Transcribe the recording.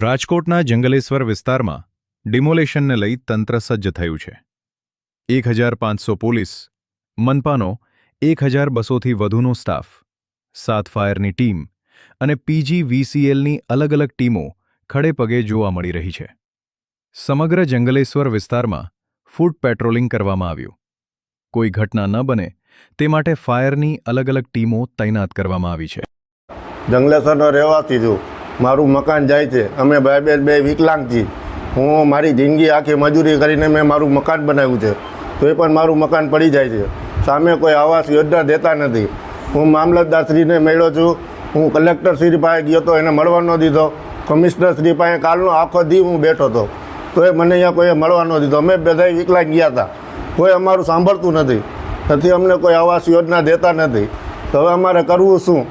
રાજકોટના જંગલેશ્વર વિસ્તારમાં ડિમોલેશનને લઈ તંત્ર સજ્જ થયું છે. 1500 પોલીસ, મનપાનો 1200થી વધુનો સ્ટાફ, 7 ફાયરની ટીમ અને PGVCLની અલગ અલગ ટીમો ખડેપગે જોવા મળી રહી છે. સમગ્ર જંગલેશ્વર વિસ્તારમાં ફૂટ પેટ્રોલિંગ કરવામાં આવ્યું. કોઈ ઘટના ન બને તે માટે ફાયરની અલગ અલગ ટીમો તૈનાત કરવામાં આવી છે. જંગલેશ્વરનો રહેવાસી છું. મારું મકાન જાય છે. અમે બે વિકલાંગ છીએ. હું મારી જિંદગી આખી મજૂરી કરીને મેં મારું મકાન બનાવ્યું છે, તોય પણ મારું મકાન પડી જાય છે. સામે કોઈ આવાસ યોજના દેતા નથી. હું મામલતદારશ્રીને મળ્યો છું. હું કલેક્ટરશ્રી પાસે ગયો તો એને મળવા ન દીધો. કમિશનરશ્રી પાસે કાલનો આખો દી હું બેઠો હતો, તોય મને અહીંયા કોઈએ મળવા ન દીધો. અમે બધાય વિકલાંગ ગયા હતા, કોઈ અમારું સાંભળતું નથી. અમને કોઈ આવાસ યોજના દેતા નથી. તો હવે અમારે કરવું શું?